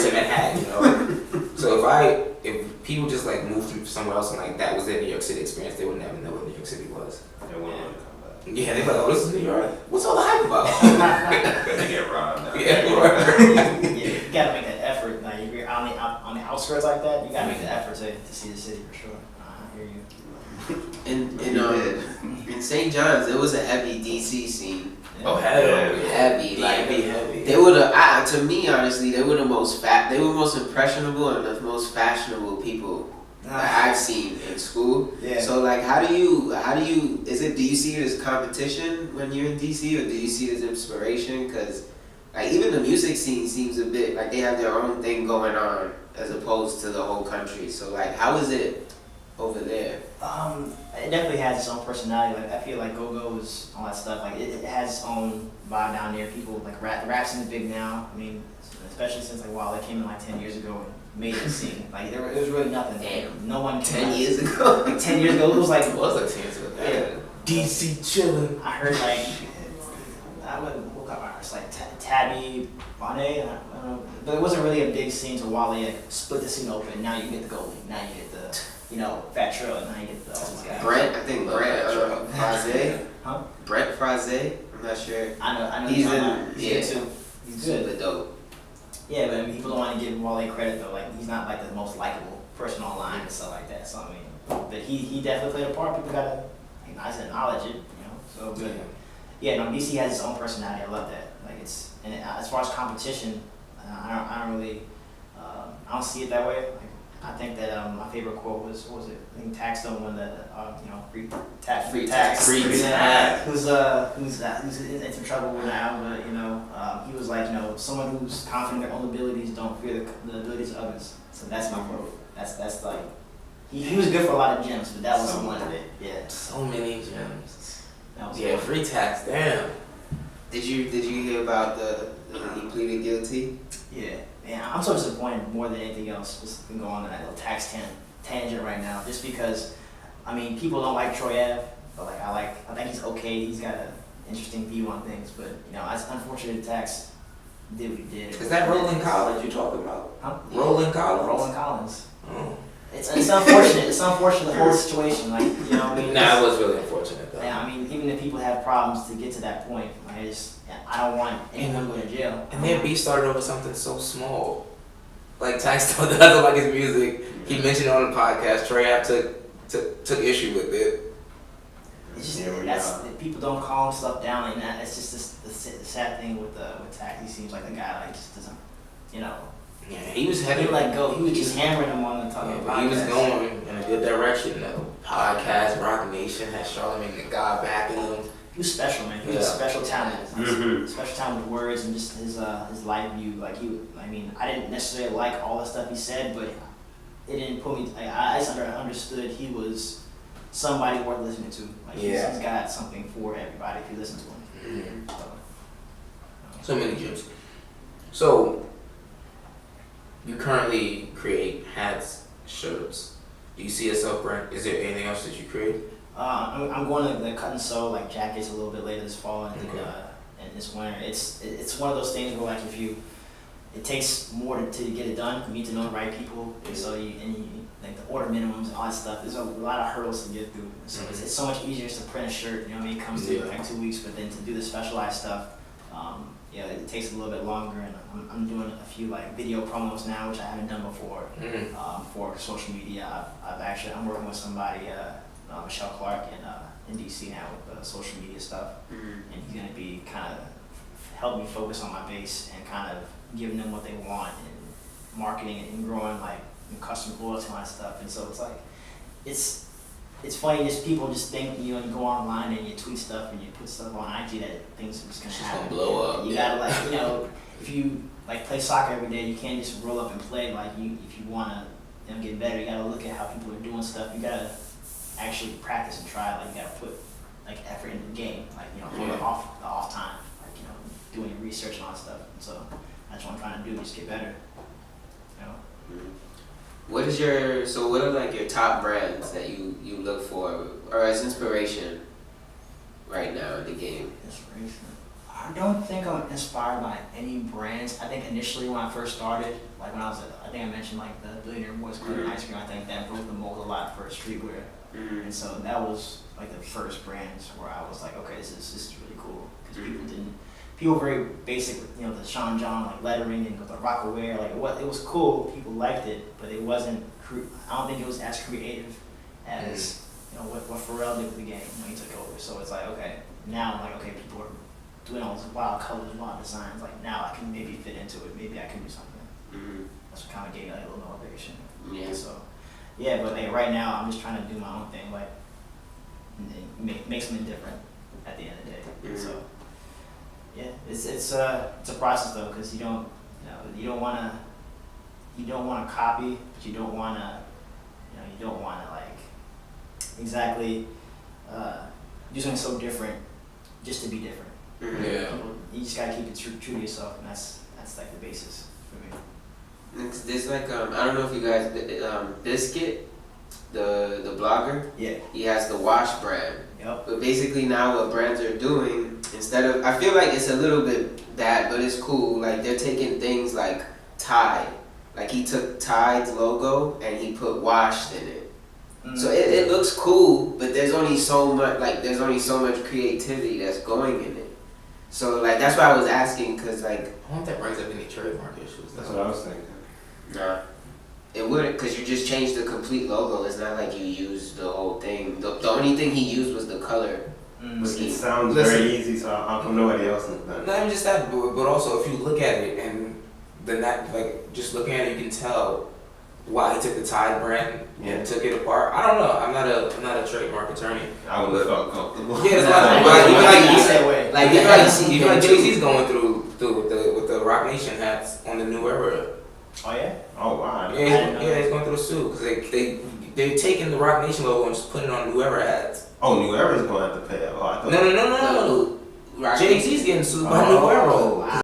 in Manhattan, you know. So if people just like moved from somewhere else and like that was their New York City experience, they would never know what New York City was. They wouldn't want to come back. Yeah, they'd be like, oh, this is New York. What's all the hype about? They get robbed now. Yeah, right. Yeah, you gotta make that effort. Like if you're on the outskirts like that, you gotta make the effort to see the city for sure. I hear you. In St. John's, there was a heavy DC scene. Yeah. Oh, hell Heavy, like heavy. they were to me honestly, they were the most they were most impressionable and the most fashionable people that I've seen in school. Yeah. So like, do you see it as competition when you're in DC, or do you see it as inspiration? Because like even the music scene seems a bit like they have their own thing going on as opposed to the whole country. So like, how is it over there? It definitely has its own personality. Like I feel like go-go's, all that stuff. Like it has its own vibe down there. People like rap scene's big now. I mean, especially since like Wale came in like 10 years ago and made it scene. Like it was really nothing. Damn. No one. 10 years ago. Like 10 years ago, it was like like 10 years ago. Yeah. DC chilling. I heard like I wouldn't look up artists like Tabby, Bonnet. I don't know, but it wasn't really a big scene. So Wale like split the scene open. Now you get the goalie. Now you get the Fat Trill, and now you get the Brett Fraze. Huh? Brett Fraze. I'm not sure. I know. He's good yeah. too. He's good. Super dope. Yeah, but I mean, people don't want to give Wale credit though. Like he's not like the most likable person online and stuff like that. So I mean, but he definitely played a part. People gotta acknowledge it. So good. Yeah, no, DC has its own personality. I love that. Like as far as competition, I don't really, I don't see it that way. Like, I think that my favorite quote was, what was it? I think Tax don't win the free tax. Who's in some trouble now, but he was like, someone who's confident in their own abilities don't fear the abilities of others. So that's my quote. That's like he was good for a lot of gems, but that was one of it. Yeah. So many gems. That was yeah, free tax. Damn. Did you hear about he pleaded guilty? Yeah. Man, I'm so disappointed more than anything else. Just been going on that little tax tangent right now, just because, I mean, people don't like Troy Ave, but like I think he's okay. He's got an interesting view on things, but it's unfortunate tax did what he did. Is that Roland Collins you talking about? Huh? Roland Collins. Roland Collins. Oh. It's unfortunate. It's unfortunate the whole situation. Like what I mean. Nah, it was really unfortunate though. Yeah, I mean, even if people have problems to get to that point, I don't want anyone to go to jail. And their beef started over something so small. Like Tax doesn't like his music. He mentioned it on the podcast. Trey Ave took issue with it. It's just people don't calm stuff down like that. It's just the sad thing with Tax. He seems like the guy like just doesn't, Yeah, he was heavy. He let go. He was just hammering him on the top. But he was going in a good direction though. Podcast, Rock Nation had Charlamagne the God backing him. He was special, man. He was a special talent. Special talent with words and just his life view. Like I didn't necessarily like all the stuff he said, but it didn't put me. I just understood he was somebody worth listening to. Like he's got something for everybody if you listen to him. So many gems. So you currently create hats, shirts. Do you see yourself brand? Is there anything else that you create? I'm going to the cut and sew like jackets a little bit later this fall and this winter. It's one of those things where like it takes more to get it done. You need to know the right people, and so you like the order minimums and all that stuff. There's a lot of hurdles to get through. So it's so much easier just to print a shirt. It comes to like 2 weeks, but then to do the specialized stuff, it takes a little bit longer. And I'm doing a few like video promos now, which I haven't done before for social media. I'm working with somebody. Michelle Clark in DC now with social media stuff, and he's gonna be kind of help me focus on my base and kind of giving them what they want and marketing and growing like customer loyalty and stuff. And so it's like it's funny, just people just think you go online and you tweet stuff and you put stuff on IG that things are just gonna happen. Gonna blow up. You gotta if you like play soccer every day, you can't just roll up and play. Like if you wanna get better, you gotta look at how people are doing stuff. You gotta actually practice and try. Like you gotta put like effort into the game. Like for the off time. Like doing your research and all that stuff. And so that's what I'm trying to do. Just get better. What are like your top brands that you look for or as inspiration right now in the game? Inspiration. I don't think I'm inspired by any brands. I think initially when I first started, like when I was, I think I mentioned like the Billionaire Boys Club ice cream. I think that broke the mold a lot for streetwear, and so that was like the first brands where I was like, okay, this is really cool because people were very basic, you know, the Sean John like lettering and with the Rockaware, like it was cool. People liked it, but it wasn't. I don't think it was as creative as you know what Pharrell did with the game when he took over. So it's like, okay, now I'm like, okay, people are doing all these wild colors, wild designs. Like now I can maybe fit into it. Maybe I can do something. That's what kind of gave me like, a little motivation. Yeah. So, yeah, but like right now I'm just trying to do my own thing, like make something different at the end of the day. So, yeah, it's a process though, because you don't wanna copy, but you don't wanna like exactly do something so different just to be different. Yeah. You just gotta keep it true to yourself, and that's like the basis for me. There's like I don't know if you guys Biscuit, the blogger. Yeah. He has the Wash brand. Yep. But basically now what brands are doing, instead of, I feel like it's a little bit bad, but it's cool. Like they're taking things like Tide. Like he took Tide's logo and he put washed in it. So it looks cool, but there's only so much creativity that's going in it. So like that's why I was asking, cause like I wonder if that brings up any trademark issues. That's what I was thinking. nah, it wouldn't, cause you just changed the complete logo. It's not like you used the whole thing. The only thing he used was the color. It sounds very easy, so how come nobody else has done it? Not even just that, but also if you look at it and just looking at it, you can tell why he took the Tide brand and took it apart. I don't know. I'm not a trademark attorney. I would have felt comfortable. Yeah, it's like you even like Jay-Z's going through with the Rock Nation hats on the New Era. Oh yeah. Oh wow. Yeah, he's going through a suit because they're taking the Rock Nation logo and just putting it on New Era hats. Oh, New Era's going to have to pay. Oh, I thought. No. Rock Jay-Z's getting sued by New Era.